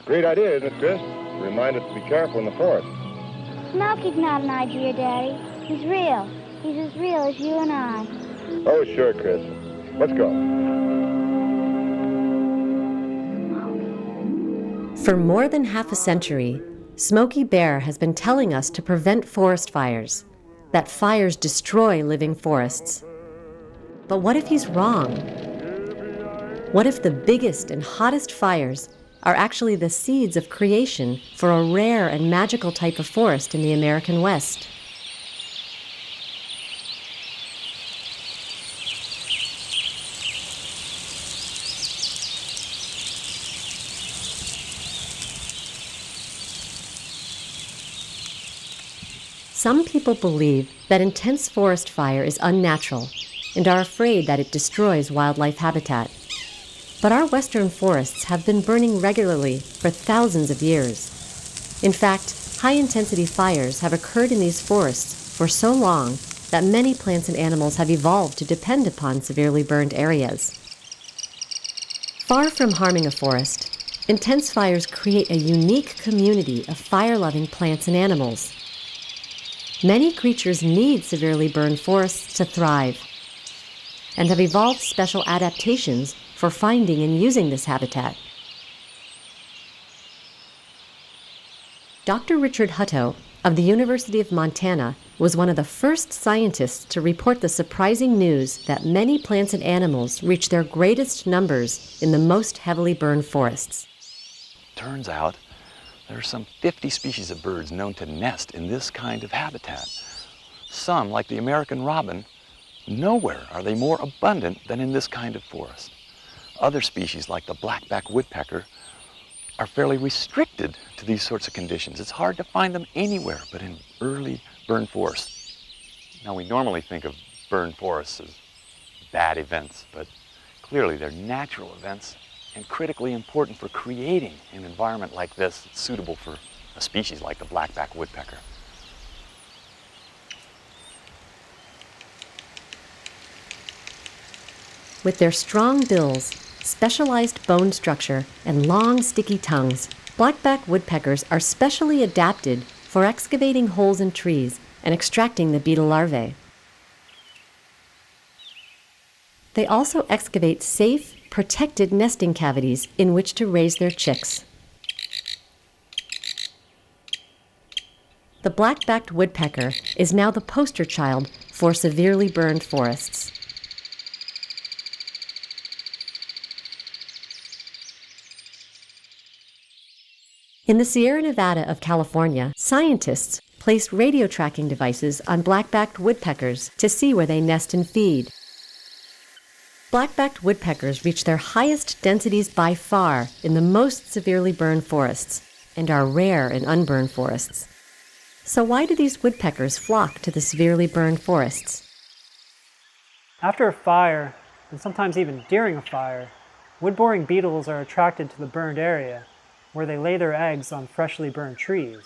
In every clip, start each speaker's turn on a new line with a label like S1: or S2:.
S1: Great idea, isn't it, Chris? Remind us to be careful in the forest.
S2: Smokey's not an idea, Daddy. He's real. He's as real as you and I.
S1: Oh, sure, Chris. Let's go.
S3: For more than half a century, Smokey Bear has been telling us to prevent forest fires, that fires destroy living forests. But what if he's wrong? What if the biggest and hottest fires are actually the seeds of creation for a rare and magical type of forest in the American West? Some people believe that intense forest fire is unnatural and are afraid that it destroys wildlife habitat. But our western forests have been burning regularly for thousands of years. In fact, high-intensity fires have occurred in these forests for so long that many plants and animals have evolved to depend upon severely burned areas. Far from harming a forest, intense fires create a unique community of fire-loving plants and animals. Many creatures need severely burned forests to thrive and have evolved special adaptations for finding and using this habitat. Dr. Richard Hutto of the University of Montana was one of the first scientists to report the surprising news that many plants and animals reach their greatest numbers in the most heavily burned forests.
S4: Turns out there are some 50 species of birds known to nest in this kind of habitat. Some, like the American robin, nowhere are they more abundant than in this kind of forest. Other species, like the black-backed woodpecker, are fairly restricted to these sorts of conditions. It's hard to find them anywhere but in early burned forests. Now, we normally think of burned forests as bad events, but clearly they're natural events and critically important for creating an environment like this that's suitable for a species like the black-backed woodpecker.
S3: With their strong bills, specialized bone structure, and long, sticky tongues, black-backed woodpeckers are specially adapted for excavating holes in trees and extracting the beetle larvae. They also excavate safe, protected nesting cavities in which to raise their chicks. The black-backed woodpecker is now the poster child for severely burned forests. In the Sierra Nevada of California, scientists place radio tracking devices on black-backed woodpeckers to see where they nest and feed. Black-backed woodpeckers reach their highest densities by far in the most severely burned forests and are rare in unburned forests. So why do these woodpeckers flock to the severely burned forests?
S5: After a fire, and sometimes even during a fire, wood-boring beetles are attracted to the burned area, where they lay their eggs on freshly burned trees.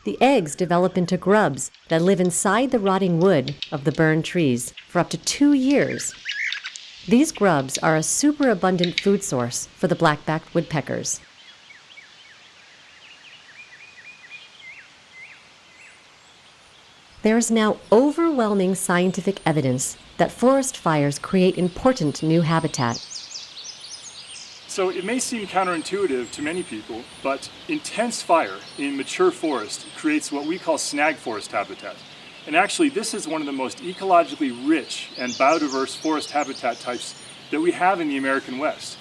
S3: The eggs develop into grubs that live inside the rotting wood of the burned trees for up to 2 years. These grubs are a superabundant food source for the black-backed woodpeckers. There is now overwhelming scientific evidence that forest fires create important new habitat.
S6: So it may seem counterintuitive to many people, but intense fire in mature forest creates what we call snag forest habitat. And actually, this is one of the most ecologically rich and biodiverse forest habitat types that we have in the American West.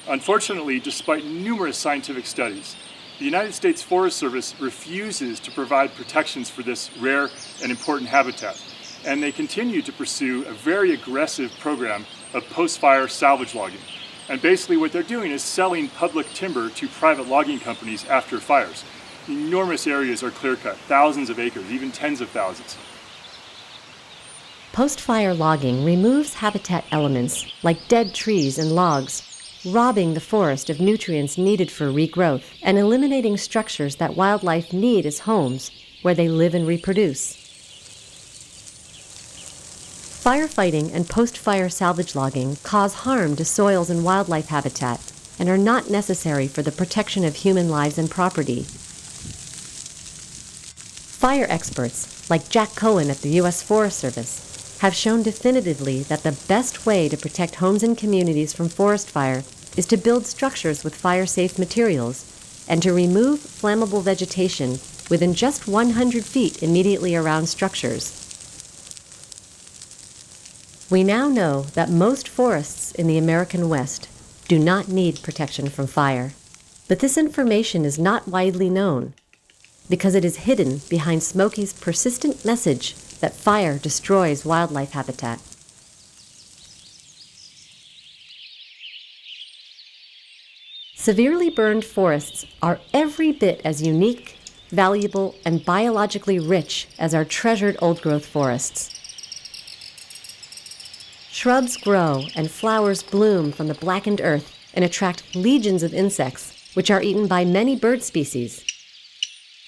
S6: Unfortunately, despite numerous scientific studies, the United States Forest Service refuses to provide protections for this rare and important habitat. And they continue to pursue a very aggressive program of post-fire salvage logging. And basically what they're doing is selling public timber to private logging companies after fires. Enormous areas are clear-cut, thousands of acres, even tens of thousands.
S3: Post-fire logging removes habitat elements like dead trees and logs, robbing the forest of nutrients needed for regrowth and eliminating structures that wildlife need as homes where they live and reproduce. Firefighting and post-fire salvage logging cause harm to soils and wildlife habitat and are not necessary for the protection of human lives and property. Fire experts, like Jack Cohen at the U.S. Forest Service, have shown definitively that the best way to protect homes and communities from forest fire is to build structures with fire-safe materials and to remove flammable vegetation within just 100 feet immediately around structures. We now know that most forests in the American West do not need protection from fire, but this information is not widely known because it is hidden behind Smokey's persistent message that fire destroys wildlife habitat. Severely burned forests are every bit as unique, valuable, and biologically rich as our treasured old-growth forests. Shrubs grow and flowers bloom from the blackened earth and attract legions of insects, which are eaten by many bird species,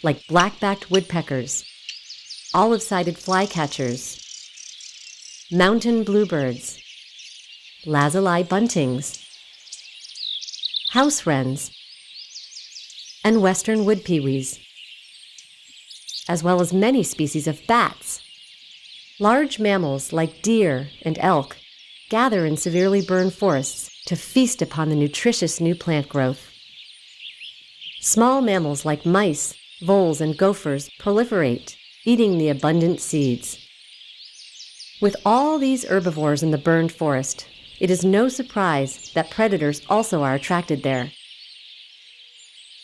S3: like black-backed woodpeckers, olive-sided flycatchers, mountain bluebirds, lazuli buntings, house wrens, and western wood pewees, as well as many species of bats. Large mammals like deer and elk gather in severely burned forests to feast upon the nutritious new plant growth. Small mammals like mice, voles, and gophers proliferate, eating the abundant seeds. With all these herbivores in the burned forest, it is no surprise that predators also are attracted there.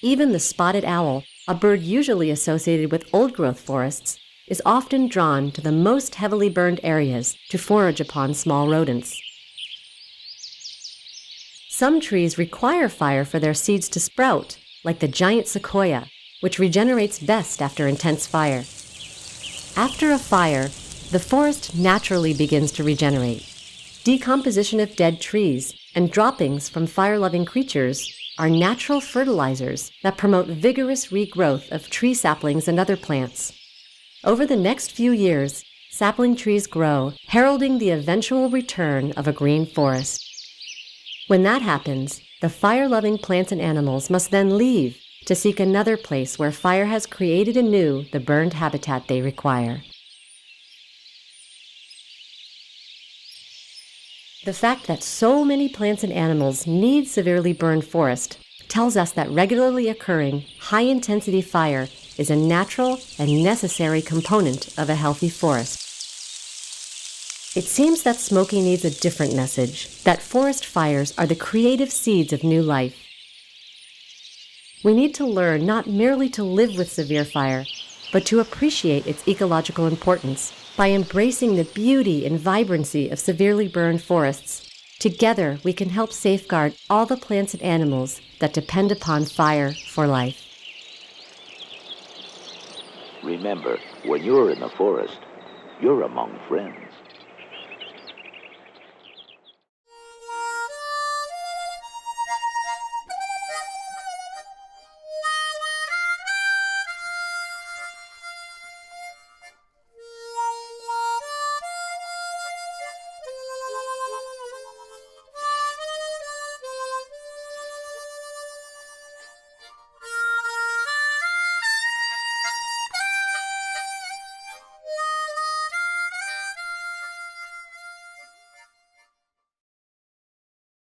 S3: Even the spotted owl, a bird usually associated with old-growth forests, is often drawn to the most heavily burned areas to forage upon small rodents. Some trees require fire for their seeds to sprout, like the giant sequoia, which regenerates best after intense fire. After a fire, the forest naturally begins to regenerate. Decomposition of dead trees and droppings from fire-loving creatures are natural fertilizers that promote vigorous regrowth of tree saplings and other plants. Over the next few years, sapling trees grow, heralding the eventual return of a green forest. When that happens, the fire-loving plants and animals must then leave to seek another place where fire has created anew the burned habitat they require. The fact that so many plants and animals need severely burned forest tells us that regularly occurring, high-intensity fire is a natural and necessary component of a healthy forest. It seems that Smokey needs a different message, that forest fires are the creative seeds of new life. We need to learn not merely to live with severe fire, but to appreciate its ecological importance. By embracing the beauty and vibrancy of severely burned forests, together we can help safeguard all the plants and animals that depend upon fire for life.
S7: Remember, when you're in the forest, you're among friends.